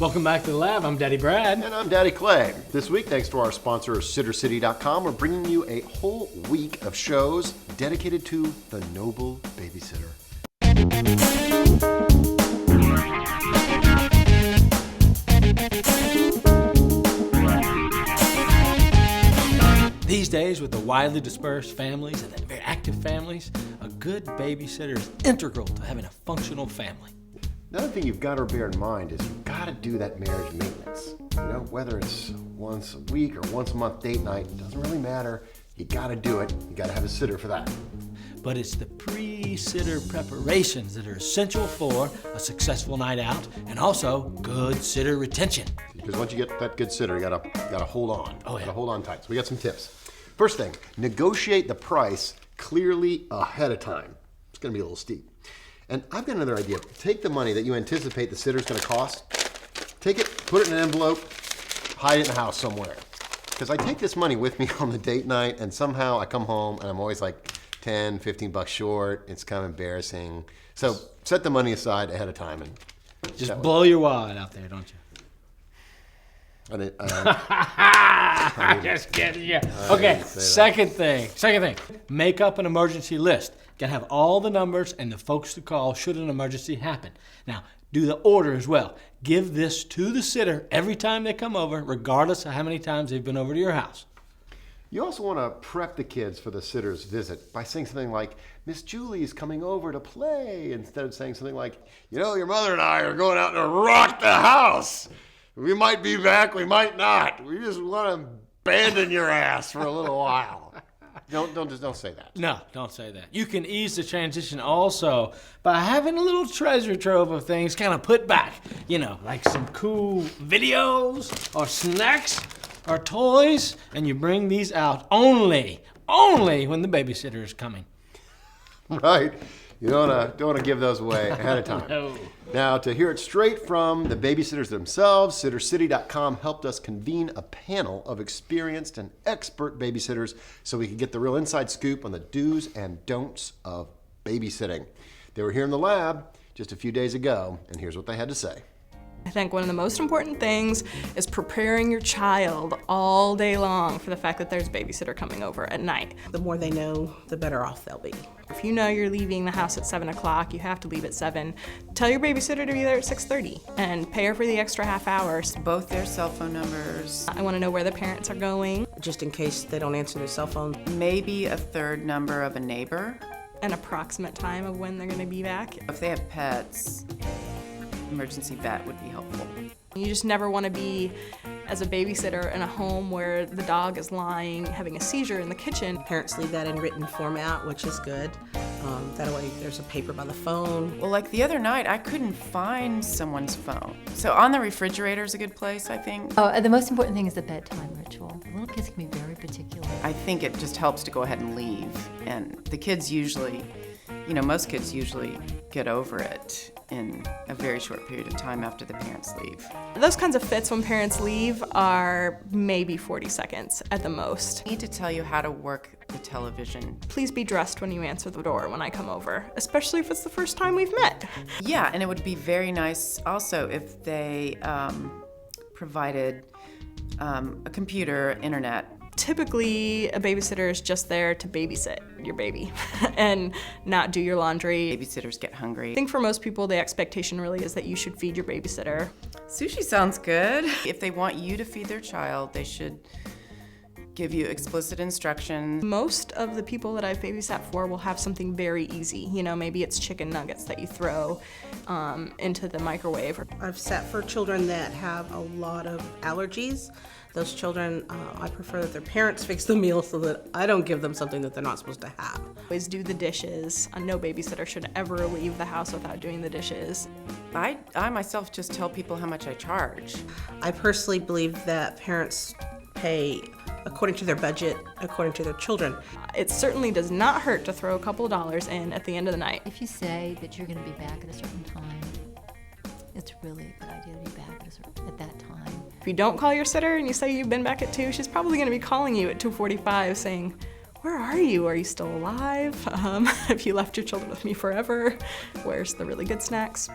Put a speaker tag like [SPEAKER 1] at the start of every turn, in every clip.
[SPEAKER 1] Welcome back to the lab. I'm Daddy Brad.
[SPEAKER 2] And I'm Daddy Clay. This week, thanks to our sponsor, SitterCity.com, we're bringing you a whole week of shows dedicated to the noble babysitter.
[SPEAKER 1] These days, with the widely dispersed families and the very active families, a good babysitter is integral to having a functional family.
[SPEAKER 2] Another thing you've got to bear in mind is you've got to do that marriage maintenance. You know, whether it's once a week or once a month date night, it doesn't really matter. You got to do it. You got to have a sitter for that.
[SPEAKER 1] But it's the pre-sitter preparations that are essential for a successful night out and also good sitter retention.
[SPEAKER 2] Because once you get that good sitter, you gotta hold on.
[SPEAKER 1] Oh, yeah.
[SPEAKER 2] Gotta hold on tight. So we got some tips. First thing, negotiate the price clearly ahead of time. It's gonna be a little steep. And I've got another idea. Take the money that you anticipate the sitter's gonna cost, take it, put it in an envelope, hide it in the house somewhere. Because I take this money with me on the date night and somehow I come home and I'm always like 10, 15 bucks short. It's kind of embarrassing. So set the money aside ahead of time and
[SPEAKER 1] just blow your wad out there, don't you? I'm just kidding you. Okay, second thing. Make up an emergency list. You gotta have all the numbers and the folks to call should an emergency happen. Now, do the order as well. Give this to the sitter every time they come over, regardless of how many times they've been over to your house.
[SPEAKER 2] You also want to prep the kids for the sitter's visit by saying something like, Miss Julie's coming over to play, instead of saying something like, you know, your mother and I are going out to rock the house. We might be back, we might not. We just want to abandon your ass for a little while. Don't say that.
[SPEAKER 1] No, don't say that. You can ease the transition also by having a little treasure trove of things kind of put back. You know, like some cool videos or snacks or toys, and you bring these out only when the babysitter is coming.
[SPEAKER 2] Right. You don't want to give those away ahead of time.
[SPEAKER 1] No.
[SPEAKER 2] Now, to hear it straight from the babysitters themselves, SitterCity.com helped us convene a panel of experienced and expert babysitters so we could get the real inside scoop on the do's and don'ts of babysitting. They were here in the lab just a few days ago, and here's what they had to say.
[SPEAKER 3] I think one of the most important things is preparing your child all day long for the fact that there's a babysitter coming over at night.
[SPEAKER 4] The more they know, the better off they'll be.
[SPEAKER 3] If you know you're leaving the house at 7 o'clock, you have to leave at 7. Tell your babysitter to be there at 6:30 and pay her for the extra half hour.
[SPEAKER 5] Both their cell phone numbers.
[SPEAKER 3] I want to know where the parents are going.
[SPEAKER 4] Just in case they don't answer their cell phone.
[SPEAKER 5] Maybe a third number of a neighbor.
[SPEAKER 3] An approximate time of when they're going to be back.
[SPEAKER 5] If they have pets, emergency vet would be helpful.
[SPEAKER 3] You just never want to be, as a babysitter, in a home where the dog is lying, having a seizure in the kitchen.
[SPEAKER 4] Parents leave that in written format, which is good. That way there's a paper by the phone.
[SPEAKER 5] Well, like the other night, I couldn't find someone's phone. So on the refrigerator is a good place, I think.
[SPEAKER 6] Oh, the most important thing is the bedtime ritual. Little kids can be very particular.
[SPEAKER 5] I think it just helps to go ahead and leave. And the kids usually, most kids usually get over it in a very short period of time after the parents leave.
[SPEAKER 3] Those kinds of fits when parents leave are maybe 40 seconds at the most.
[SPEAKER 5] I need to tell you how to work the television.
[SPEAKER 3] Please be dressed when you answer the door when I come over, especially if it's the first time we've met.
[SPEAKER 5] Yeah, and it would be very nice also if they provided a computer, internet.
[SPEAKER 3] Typically, a babysitter is just there to babysit your baby and not do your laundry.
[SPEAKER 5] Babysitters get hungry.
[SPEAKER 3] I think for most people, the expectation really is that you should feed your babysitter.
[SPEAKER 5] Sushi sounds good. If they want you to feed their child, they should give you explicit instructions.
[SPEAKER 3] Most of the people that I've babysat for will have something very easy. Maybe it's chicken nuggets that you throw into the microwave.
[SPEAKER 4] I've sat for children that have a lot of allergies. Those children, I prefer that their parents fix the meal so that I don't give them something that they're not supposed to have.
[SPEAKER 3] Always do the dishes. No babysitter should ever leave the house without doing the dishes.
[SPEAKER 5] I myself just tell people how much I charge.
[SPEAKER 4] I personally believe that parents pay according to their budget, according to their children.
[SPEAKER 3] It certainly does not hurt to throw a couple of dollars in at the end of the night.
[SPEAKER 6] If you say that you're going to be back at a certain time, it's really a good idea to be back at that time.
[SPEAKER 3] If you don't call your sitter and you say you've been back at 2, she's probably going to be calling you at 2:45 saying, where are you? Are you still alive? Have you left your children with me forever? Where's the really good snacks?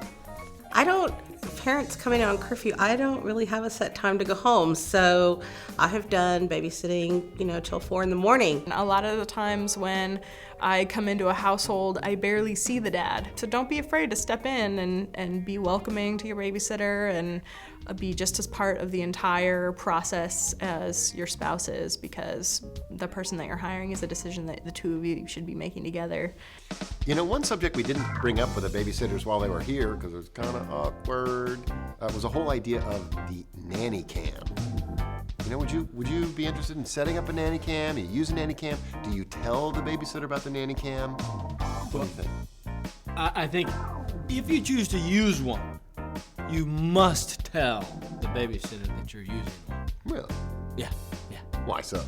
[SPEAKER 4] Parents coming out on curfew, I don't really have a set time to go home. So I have done babysitting, till 4 in the morning.
[SPEAKER 3] A lot of the times when I come into a household, I barely see the dad. So don't be afraid to step in and be welcoming to your babysitter and be just as part of the entire process as your spouse is, because the person that you're hiring is a decision that the two of you should be making together.
[SPEAKER 2] One subject we didn't bring up with the babysitters while they were here, because it was kind of awkward, was the whole idea of the nanny cam. Would you be interested in setting up a nanny cam? Do you use a nanny cam? Do you tell the babysitter about the nanny cam? What do you think?
[SPEAKER 1] I think if you choose to use one, you must tell the babysitter that you're using one.
[SPEAKER 2] Really?
[SPEAKER 1] Yeah.
[SPEAKER 2] Why so?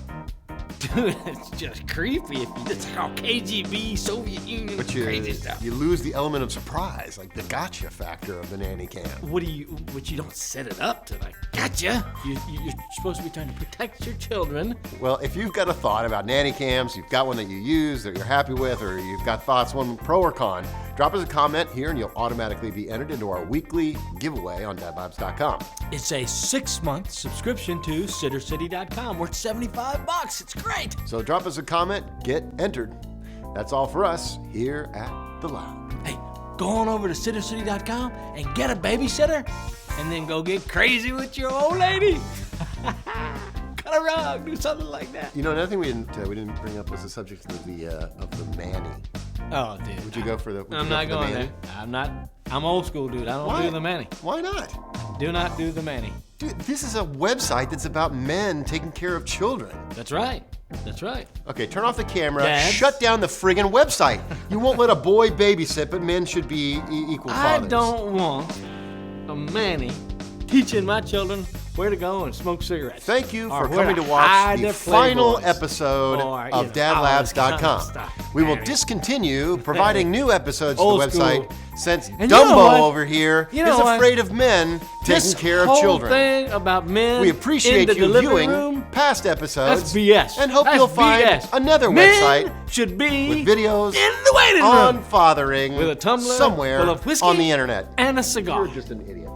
[SPEAKER 1] Dude, it's just creepy if you just call KGB, Soviet Union,
[SPEAKER 2] But
[SPEAKER 1] crazy stuff.
[SPEAKER 2] you lose the element of surprise, like the gotcha factor of the nanny cam.
[SPEAKER 1] But you don't set it up to like, gotcha. You're supposed to be trying to protect your children.
[SPEAKER 2] Well, if you've got a thought about nanny cams, you've got one that you use that you're happy with, or you've got thoughts, one pro or con, drop us a comment here and you'll automatically be entered into our weekly giveaway on DadLabs.com.
[SPEAKER 1] It's a 6-month subscription to SitterCity.com worth $75. It's great.
[SPEAKER 2] So drop us a comment, get entered. That's all for us here at The Lab.
[SPEAKER 1] Hey, go on over to SitterCity.com and get a babysitter, and then go get crazy with your old lady. Cut a rug, do something like that.
[SPEAKER 2] Another thing we didn't bring up was the subject of the manny.
[SPEAKER 1] Oh, dude.
[SPEAKER 2] Would you go for the?
[SPEAKER 1] I'm not going there. I'm old school, dude. I don't do the manny.
[SPEAKER 2] Why not?
[SPEAKER 1] Do not do the manny.
[SPEAKER 2] Dude, this is a website that's about men taking care of children.
[SPEAKER 1] That's right.
[SPEAKER 2] Okay, turn off the camera.
[SPEAKER 1] Dads?
[SPEAKER 2] Shut down the friggin' website. You won't let a boy babysit, but men should be equal fathers.
[SPEAKER 1] I don't want a manny teaching my children where to go and smoke cigarettes.
[SPEAKER 2] Thank you
[SPEAKER 1] Or
[SPEAKER 2] for
[SPEAKER 1] where
[SPEAKER 2] coming to
[SPEAKER 1] hide
[SPEAKER 2] watch the
[SPEAKER 1] their
[SPEAKER 2] final
[SPEAKER 1] Playboys.
[SPEAKER 2] episode
[SPEAKER 1] Or,
[SPEAKER 2] of
[SPEAKER 1] all this kind of
[SPEAKER 2] DadLabs.com.
[SPEAKER 1] stuff.
[SPEAKER 2] We will
[SPEAKER 1] Manny.
[SPEAKER 2] discontinue providing new episodes to
[SPEAKER 1] Old
[SPEAKER 2] the website
[SPEAKER 1] school.
[SPEAKER 2] since
[SPEAKER 1] And you know
[SPEAKER 2] Dumbo
[SPEAKER 1] what?
[SPEAKER 2] over here
[SPEAKER 1] You know
[SPEAKER 2] is
[SPEAKER 1] what?
[SPEAKER 2] afraid of men taking care of children.
[SPEAKER 1] This whole thing about men
[SPEAKER 2] We
[SPEAKER 1] in
[SPEAKER 2] appreciate
[SPEAKER 1] the
[SPEAKER 2] you
[SPEAKER 1] delivery
[SPEAKER 2] viewing
[SPEAKER 1] room,
[SPEAKER 2] past episodes
[SPEAKER 1] that's BS.
[SPEAKER 2] and hope
[SPEAKER 1] That's
[SPEAKER 2] you'll find
[SPEAKER 1] BS.
[SPEAKER 2] another
[SPEAKER 1] Men
[SPEAKER 2] website
[SPEAKER 1] should be
[SPEAKER 2] with videos
[SPEAKER 1] in the waiting
[SPEAKER 2] on
[SPEAKER 1] room
[SPEAKER 2] fathering
[SPEAKER 1] with a tumbler
[SPEAKER 2] somewhere
[SPEAKER 1] full of whiskey
[SPEAKER 2] on the internet.
[SPEAKER 1] and a cigar.
[SPEAKER 2] You're just an idiot.